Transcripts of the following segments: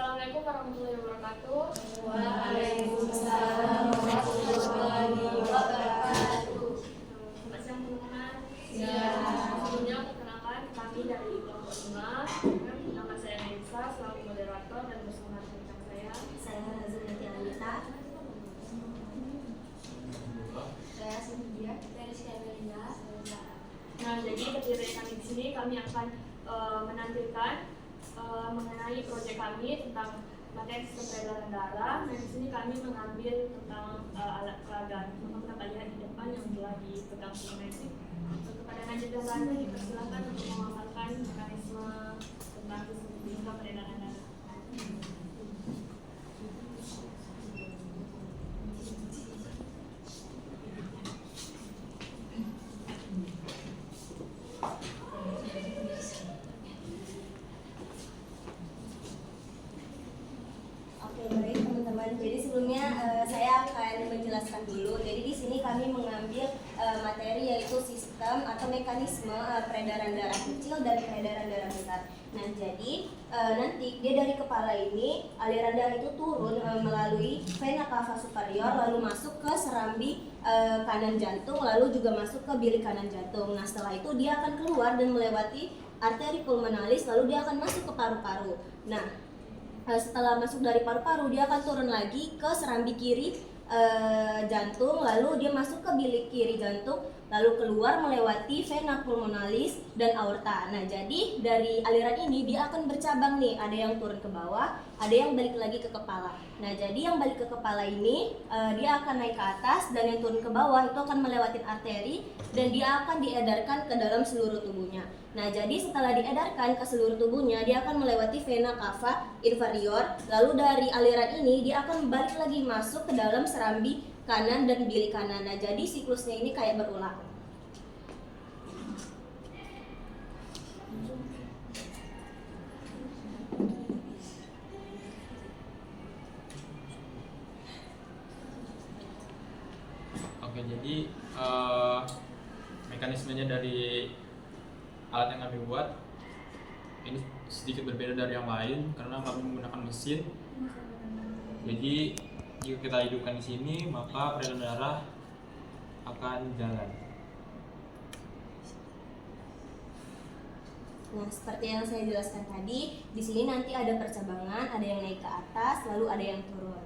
Assalamualaikum warahmatullahi wabarakatuh. Waalaikumsalam warahmatullahi wabarakatuh. Selamat siang teman-teman. Siang. Sebelumnya perkenalkan kami dari kelompok 5. Nama saya Nisa, selaku moderator dan bersama rekan saya. Saya Zulati Alita. Saya Sintia. Dari Melinda. Nah, jadi ketika kami di sini kami akan menampilkan mengenai proyek kami tentang materi sistem peredaran darah. Nah, di sini kami mengambil tentang alat peraga. Maka kita lihat di depan yang telah dipegang Messi. Kepada Najib dan Randa dipersilakan untuk memaparkan mekanisme tentang sistem peredaran darah. Baik teman-teman, jadi sebelumnya saya akan menjelaskan dulu. Jadi di sini kami mengambil materi yaitu sistem atau mekanisme peredaran darah kecil dan peredaran darah besar. Nah, jadi nanti dia dari kepala ini aliran darah itu turun melalui vena cava superior, lalu masuk ke serambi kanan jantung, lalu juga masuk ke bilik kanan jantung. Nah, setelah itu dia akan keluar dan melewati arteri pulmonalis, lalu dia akan masuk ke paru-paru. Nah, setelah masuk dari paru-paru dia akan turun lagi ke serambi kiri jantung, lalu dia masuk ke bilik kiri jantung, lalu keluar melewati vena pulmonalis dan aorta. Nah, jadi dari aliran ini dia akan bercabang nih, ada yang turun ke bawah, ada yang balik lagi ke kepala. Nah, jadi yang balik ke kepala ini dia akan naik ke atas, dan yang turun ke bawah itu akan melewati arteri dan dia akan diedarkan ke dalam seluruh tubuhnya. Nah, jadi setelah diedarkan ke seluruh tubuhnya, dia akan melewati vena cava inferior, lalu dari aliran ini dia akan balik lagi masuk ke dalam serambi kanan dan bilik kanan. Nah, jadi siklusnya ini kayak berulang. Oke, jadi mekanismenya dari alat yang kami buat ini sedikit berbeda dari yang lain karena kami menggunakan mesin. Jadi jika kita hidupkan di sini, maka peredaran darah akan jalan. Nah, seperti yang saya jelaskan tadi, di sini nanti ada percabangan, ada yang naik ke atas, lalu ada yang turun.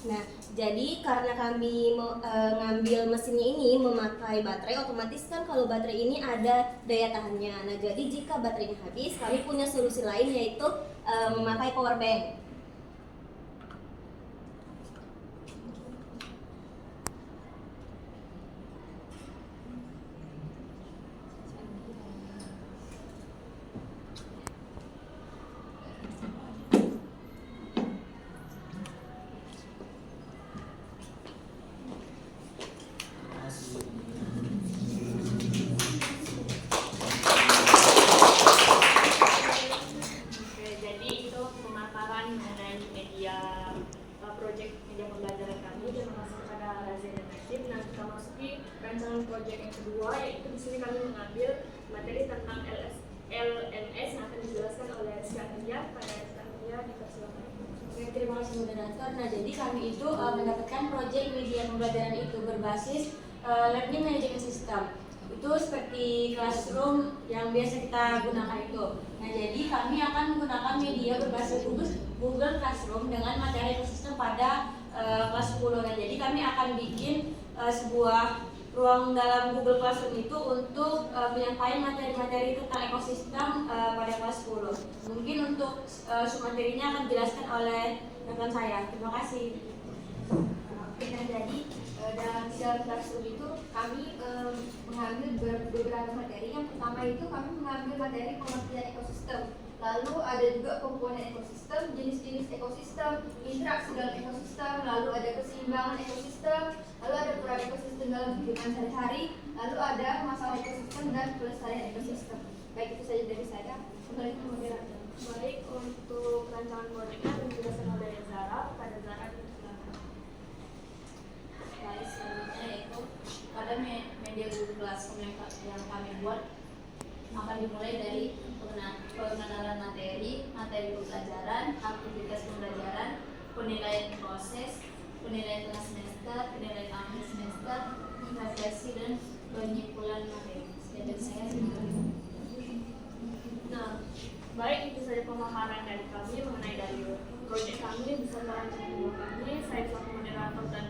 Nah, jadi karena kami ngambil mesinnya ini memakai baterai, otomatis kan kalau baterai ini ada daya tahannya. Nah, jadi jika baterainya habis, kami punya solusi lain yaitu memakai power bank. Proyek yang kedua, yaitu di sini kami mengambil materi tentang LMS yang akan dijelaskan oleh Skandia. Pada Skandia dipersilakan. Oke, terima kasih moderator. Nah, jadi kami itu mendapatkan proyek media pembelajaran itu berbasis learning management system. Itu seperti classroom yang biasa kita gunakan itu. Nah, jadi kami akan menggunakan media berbasis Google Classroom dengan materi ekosistem pada kelas 10. Nah, jadi kami akan bikin sebuah ruang dalam Google Classroom itu untuk menyampaikan materi-materi tentang ekosistem pada kelas 10. Mungkin untuk materinya akan dijelaskan oleh rekan saya. Terima kasih. Nah, jadi dalam Classroom itu kami mengambil beberapa materi. Yang pertama itu kami mengambil materi pengertian ekosistem. Lalu ada juga komponen ekosistem, jenis-jenis ekosistem, interaksi dalam ekosistem, lalu ada keseimbangan ekosistem, lalu ada peran ekosistem dalam kehidupan sehari-hari, lalu ada masalah ekosistem dan pelestarian ekosistem. Baik, itu saja dari saya. Kembali ke moderator. Baik, untuk rancangan proyeknya dijelaskan oleh Zara. Pada Zara dipersilakan. Baik, selanjutnya yaitu pada media Google Classroom yang kami buat akan dimulai dari pengenalan materi pembelajaran, aktivitas pembelajaran, penilaian proses, penilaian tengah semester, penilaian akhir semester, refleksi dan penyimpulan materi. Sekian dari saya. Nah, baik itu saja pemaparan dari kami mengenai dari proyek kami beserta rencana kami. Saya selaku moderator dan